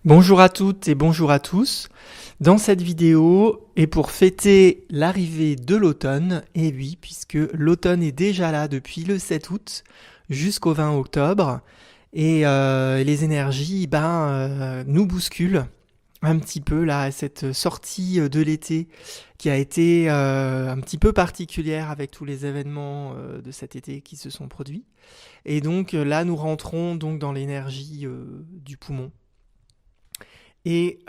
Bonjour à toutes et bonjour à tous. Dans cette vidéo, et pour fêter l'arrivée de l'automne, et oui, puisque l'automne est déjà là depuis le 7 août jusqu'au 20 octobre, et les énergies nous bousculent un petit peu là, cette sortie de l'été qui a été un petit peu particulière avec tous les événements de cet été qui se sont produits. Et donc là, nous rentrons donc dans l'énergie du poumon et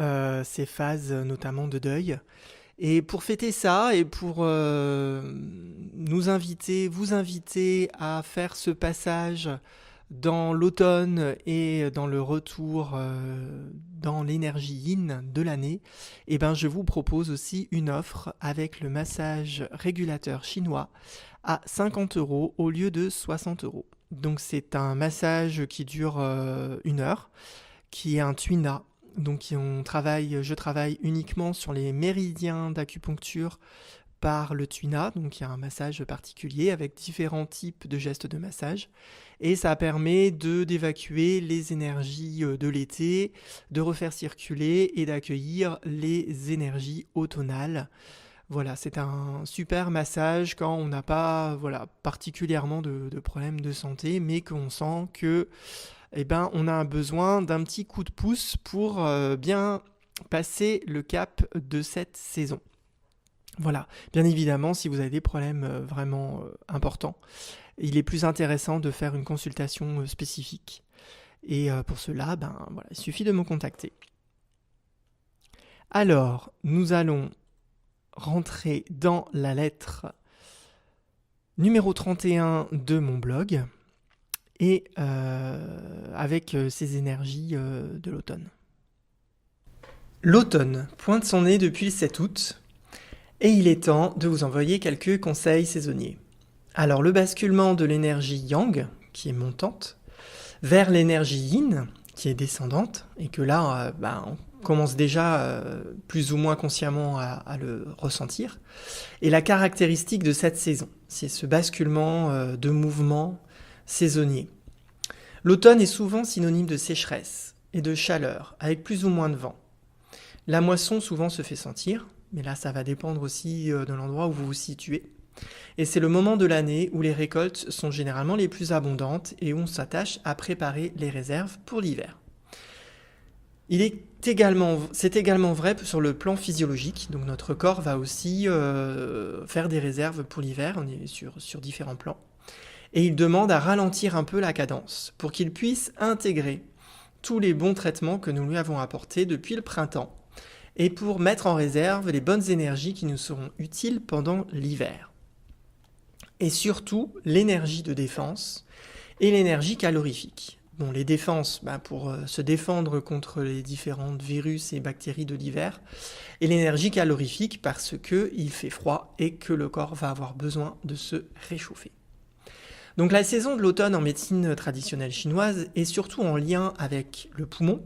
ces phases notamment de deuil. Et pour fêter ça et pour vous inviter à faire ce passage dans l'automne et dans le retour dans l'énergie yin de l'année, eh ben, je vous propose aussi une offre avec le massage régulateur chinois à 50 € au lieu de 60 €. Donc c'est un massage qui dure 1 heure, qui est un tuina. Donc je travaille uniquement sur les méridiens d'acupuncture par le tuina, donc il y a un massage particulier avec différents types de gestes de massage, et ça permet d'évacuer les énergies de l'été, de refaire circuler et d'accueillir les énergies automnales. Voilà, c'est un super massage quand on n'a pas particulièrement de problèmes de santé, mais qu'on sent que on a besoin d'un petit coup de pouce pour bien passer le cap de cette saison. Voilà, bien évidemment, si vous avez des problèmes vraiment importants, il est plus intéressant de faire une consultation spécifique. Et pour cela, il suffit de me contacter. Alors, nous allons rentrer dans la lettre numéro 31 de mon blog et avec ces énergies de l'automne. L'automne pointe son nez depuis le 7 août et il est temps de vous envoyer quelques conseils saisonniers. Alors le basculement de l'énergie yang, qui est montante, vers l'énergie yin, qui est descendante, et que là, on commence déjà plus ou moins consciemment à le ressentir, est la caractéristique de cette saison. C'est ce basculement de mouvement saisonnier. L'automne est souvent synonyme de sécheresse et de chaleur, avec plus ou moins de vent. La moisson souvent se fait sentir, mais là ça va dépendre aussi de l'endroit où vous vous situez. Et c'est le moment de l'année où les récoltes sont généralement les plus abondantes et où on s'attache à préparer les réserves pour l'hiver. C'est également vrai sur le plan physiologique, donc notre corps va aussi faire des réserves pour l'hiver, on est sur différents plans. Et il demande à ralentir un peu la cadence pour qu'il puisse intégrer tous les bons traitements que nous lui avons apportés depuis le printemps et pour mettre en réserve les bonnes énergies qui nous seront utiles pendant l'hiver. Et surtout, l'énergie de défense et l'énergie calorifique. Bon, les défenses, pour se défendre contre les différents virus et bactéries de l'hiver, et l'énergie calorifique parce qu'il fait froid et que le corps va avoir besoin de se réchauffer. Donc la saison de l'automne en médecine traditionnelle chinoise est surtout en lien avec le poumon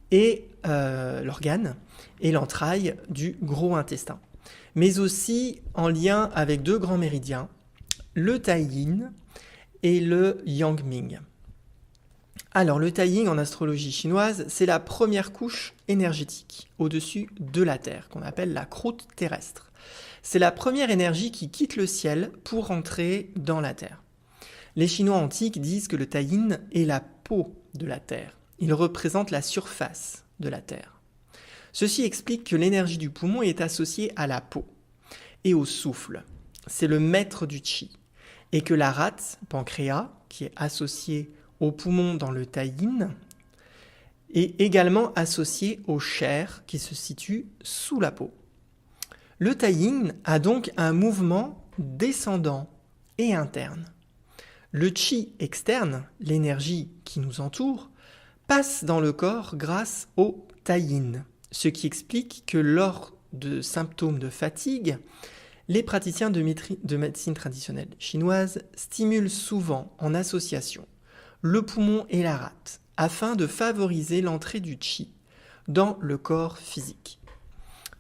et l'organe et l'entraille du gros intestin, mais aussi en lien avec deux grands méridiens, le Tai Yin et le Yang Ming. Alors le Tai Yin en astrologie chinoise, c'est la première couche énergétique au-dessus de la Terre, qu'on appelle la croûte terrestre. C'est la première énergie qui quitte le ciel pour entrer dans la Terre. Les Chinois antiques disent que le Tai Yin est la peau de la Terre. Il représente la surface de la Terre. Ceci explique que l'énergie du poumon est associée à la peau et au souffle. C'est le maître du Qi. Et que la rate, pancréas, qui est associée au poumon dans le Tai Yin, est également associée au chair qui se situe sous la peau. Le Tai Yin a donc un mouvement descendant et interne. Le Qi externe, l'énergie qui nous entoure, passe dans le corps grâce au Tai Yin, ce qui explique que lors de symptômes de fatigue, les praticiens de médecine traditionnelle chinoise stimulent souvent en association le poumon et la rate afin de favoriser l'entrée du Qi dans le corps physique.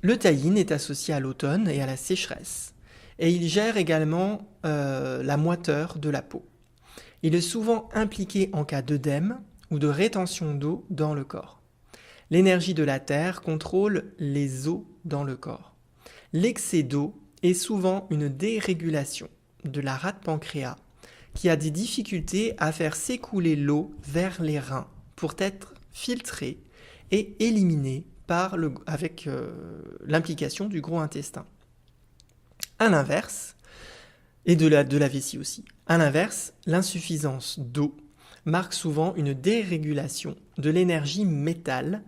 Le Tai Yin est associé à l'automne et à la sécheresse, et il gère également la moiteur de la peau. Il est souvent impliqué en cas d'œdème ou de rétention d'eau dans le corps. L'énergie de la terre contrôle les eaux dans le corps. L'excès d'eau est souvent une dérégulation de la rate pancréas qui a des difficultés à faire s'écouler l'eau vers les reins pour être filtrée et éliminée avec l'implication du gros intestin. À l'inverse, et de la vessie aussi. À l'inverse, l'insuffisance d'eau marque souvent une dérégulation de l'énergie métal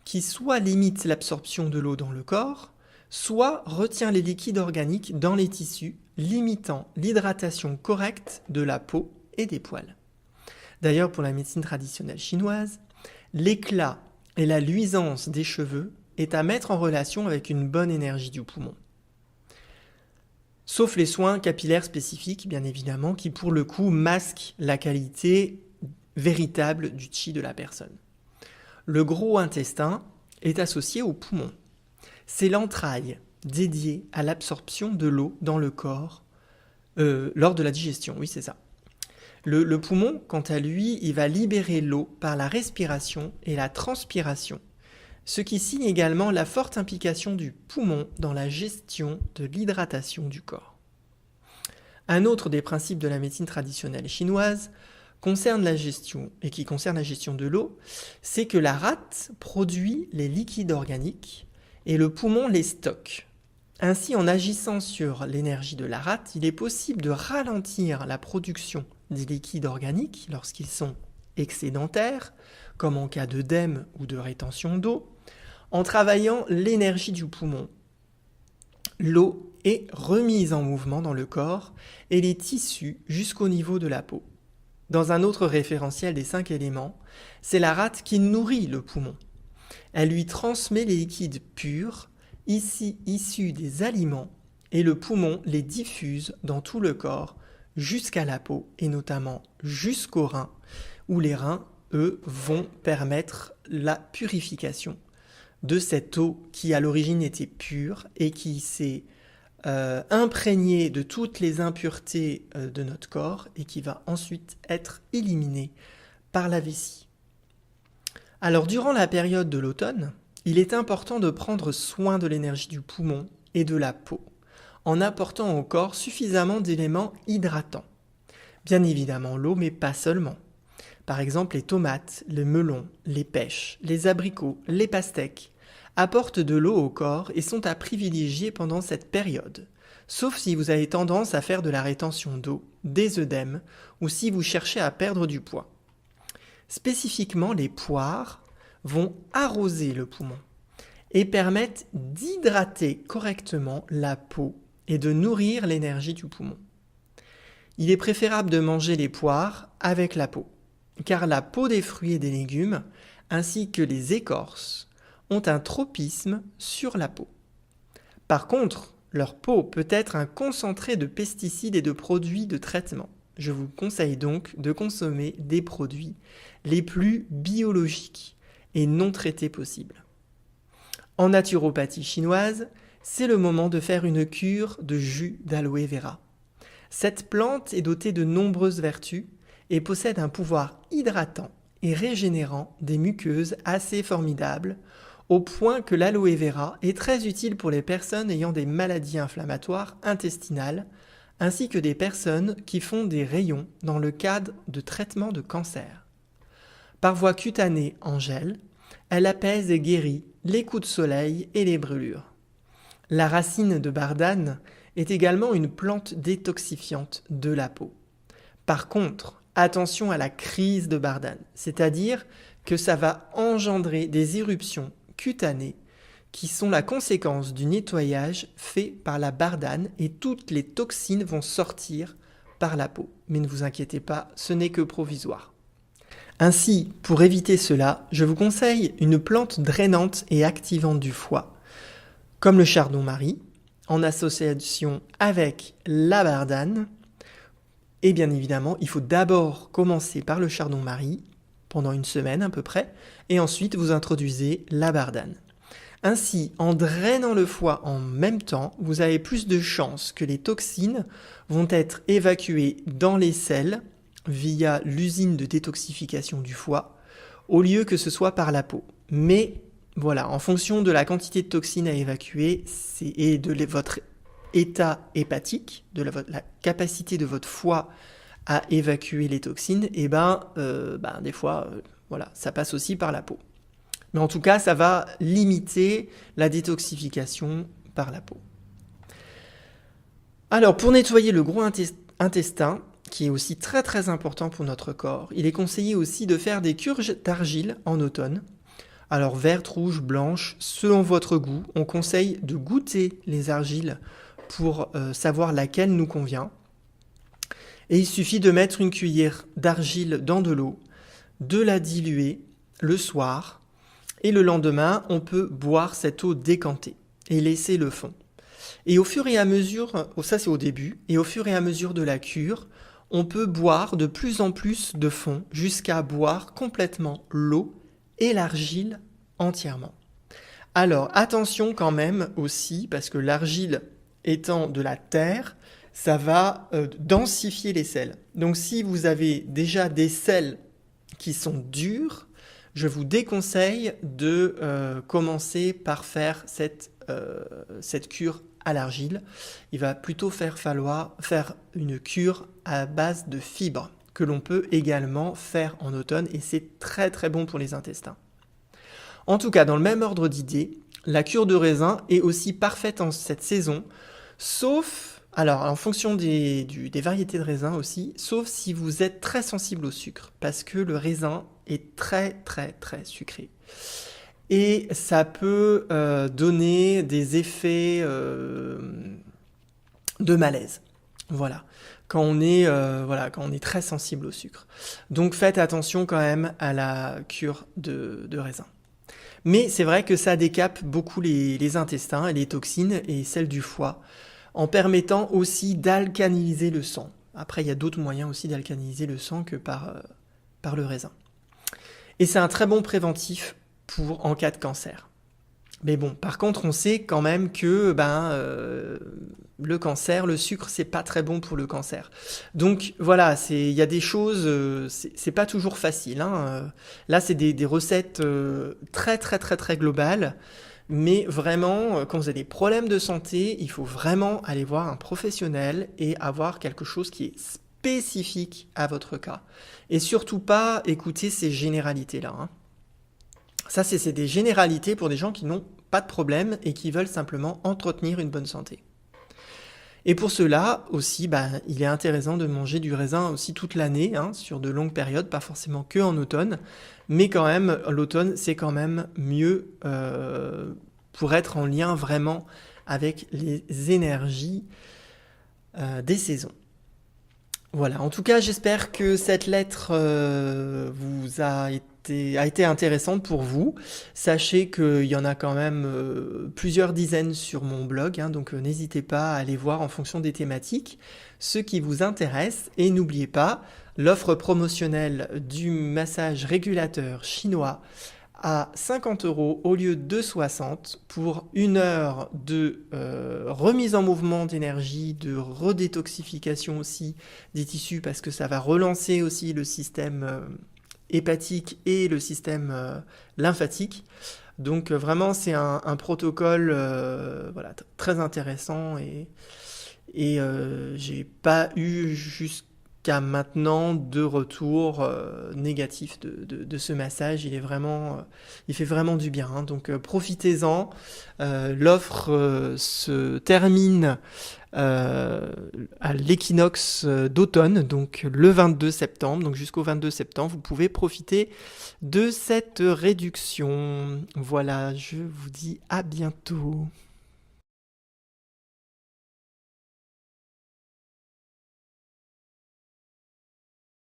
qui soit limite l'absorption de l'eau dans le corps, soit retient les liquides organiques dans les tissus, limitant l'hydratation correcte de la peau et des poils. D'ailleurs, pour la médecine traditionnelle chinoise, l'éclat et la luisance des cheveux est à mettre en relation avec une bonne énergie du poumon. Sauf les soins capillaires spécifiques, bien évidemment, qui pour le coup masquent la qualité véritable du chi de la personne. Le gros intestin est associé au poumon. C'est l'entraille dédiée à l'absorption de l'eau dans le corps lors de la digestion, oui c'est ça. Le poumon, quant à lui, il va libérer l'eau par la respiration et la transpiration, ce qui signe également la forte implication du poumon dans la gestion de l'hydratation du corps. Un autre des principes de la médecine traditionnelle chinoise concerne la gestion de l'eau, c'est que la rate produit les liquides organiques et le poumon les stocke. Ainsi, en agissant sur l'énergie de la rate, il est possible de ralentir la production des liquides organiques lorsqu'ils sont excédentaires, comme en cas d'œdème ou de rétention d'eau, en travaillant l'énergie du poumon. L'eau est remise en mouvement dans le corps et les tissus jusqu'au niveau de la peau. Dans un autre référentiel des 5 éléments, c'est la rate qui nourrit le poumon. Elle lui transmet les liquides purs, ici issus des aliments, et le poumon les diffuse dans tout le corps jusqu'à la peau et notamment jusqu'aux reins, où les reins, eux, vont permettre la purification de cette eau qui à l'origine était pure et qui s'est imprégnée de toutes les impuretés de notre corps et qui va ensuite être éliminée par la vessie. Alors durant la période de l'automne, il est important de prendre soin de l'énergie du poumon et de la peau, en apportant au corps suffisamment d'éléments hydratants. Bien évidemment l'eau, mais pas seulement. Par exemple, les tomates, les melons, les pêches, les abricots, les pastèques apportent de l'eau au corps et sont à privilégier pendant cette période, sauf si vous avez tendance à faire de la rétention d'eau, des œdèmes ou si vous cherchez à perdre du poids. Spécifiquement, les poires vont arroser le poumon et permettent d'hydrater correctement la peau et de nourrir l'énergie du poumon. Il est préférable de manger les poires avec la peau, car la peau des fruits et des légumes, ainsi que les écorces, ont un tropisme sur la peau. Par contre, leur peau peut être un concentré de pesticides et de produits de traitement. Je vous conseille donc de consommer des produits les plus biologiques et non traités possibles. En naturopathie chinoise, c'est le moment de faire une cure de jus d'aloe vera. Cette plante est dotée de nombreuses vertus et possède un pouvoir hydratant et régénérant des muqueuses assez formidable, au point que l'aloe vera est très utile pour les personnes ayant des maladies inflammatoires intestinales, ainsi que des personnes qui font des rayons dans le cadre de traitement de cancer. Par voie cutanée en gel, elle apaise et guérit les coups de soleil et les brûlures. La racine de bardane est également une plante détoxifiante de la peau. Par contre, attention à la crise de bardane, c'est-à-dire que ça va engendrer des éruptions cutanées qui sont la conséquence du nettoyage fait par la bardane et toutes les toxines vont sortir par la peau. Mais ne vous inquiétez pas, ce n'est que provisoire. Ainsi, pour éviter cela, je vous conseille une plante drainante et activante du foie, comme le chardon-marie, en association avec la bardane. Et bien évidemment, il faut d'abord commencer par le chardon-marie, pendant une semaine à peu près, et ensuite vous introduisez la bardane. Ainsi, en drainant le foie en même temps, vous avez plus de chances que les toxines vont être évacuées dans les selles via l'usine de détoxification du foie, au lieu que ce soit par la peau. Mais Voilà, en fonction de la quantité de toxines à évacuer et de votre état hépatique, de la capacité de votre foie à évacuer les toxines, et des fois, voilà, ça passe aussi par la peau. Mais en tout cas, ça va limiter la détoxification par la peau. Alors, pour nettoyer le gros intestin, qui est aussi très très important pour notre corps, il est conseillé aussi de faire des cures d'argile en automne. Alors, verte, rouge, blanche, selon votre goût. On conseille de goûter les argiles pour savoir laquelle nous convient. Et il suffit de mettre une cuillère d'argile dans de l'eau, de la diluer le soir, et le lendemain, on peut boire cette eau décantée et laisser le fond. Et au fur et à mesure, ça c'est au début, et au fur et à mesure de la cure, on peut boire de plus en plus de fond jusqu'à boire complètement l'eau et l'argile entièrement. Alors attention quand même aussi, parce que l'argile étant de la terre, ça va densifier les sels. Donc si vous avez déjà des sels qui sont durs, je vous déconseille de commencer par faire cette cure à l'argile. Il va plutôt falloir faire une cure à base de fibres que l'on peut également faire en automne et c'est très très bon pour les intestins. En tout cas, dans le même ordre d'idées, la cure de raisin est aussi parfaite en cette saison, sauf, alors en fonction des variétés de raisin aussi, sauf si vous êtes très sensible au sucre, parce que le raisin est très très très sucré. Et ça peut donner des effets de malaise. Voilà. Quand on est très sensible au sucre. Donc faites attention quand même à la cure de raisin. Mais c'est vrai que ça décape beaucoup les intestins et les toxines et celles du foie, en permettant aussi d'alcaliniser le sang. Après, il y a d'autres moyens aussi d'alcaliniser le sang que par le raisin. Et c'est un très bon préventif en cas de cancer. Mais bon, par contre, on sait quand même que le cancer, le sucre, c'est pas très bon pour le cancer. Donc voilà, il y a des choses, c'est pas toujours facile. Là, c'est des recettes très très très très globales. Mais vraiment, quand vous avez des problèmes de santé, il faut vraiment aller voir un professionnel et avoir quelque chose qui est spécifique à votre cas. Et surtout pas écouter ces généralités-là. Ça, c'est des généralités pour des gens qui n'ont pas de problème et qui veulent simplement entretenir une bonne santé. Et pour cela aussi, il est intéressant de manger du raisin aussi toute l'année, sur de longues périodes, pas forcément que en automne, mais quand même, l'automne, c'est quand même mieux pour être en lien vraiment avec les énergies des saisons. Voilà, en tout cas, j'espère que cette lettre vous a été intéressante pour vous. Sachez qu'il y en a quand même plusieurs dizaines sur mon blog, donc n'hésitez pas à aller voir en fonction des thématiques ce qui vous intéresse. Et n'oubliez pas, l'offre promotionnelle du massage régulateur chinois à 50 € au lieu de 60 pour 1 heure de remise en mouvement d'énergie, de redétoxification aussi des tissus parce que ça va relancer aussi le système hépatique et le système lymphatique. Donc vraiment c'est un protocole très intéressant et j'ai pas eu jusqu'à maintenant de retour négatif de ce massage. Il fait vraiment du bien. Donc profitez-en. L'offre se termine à l'équinoxe d'automne, donc le 22 septembre. Donc jusqu'au 22 septembre, vous pouvez profiter de cette réduction. Voilà, je vous dis à bientôt.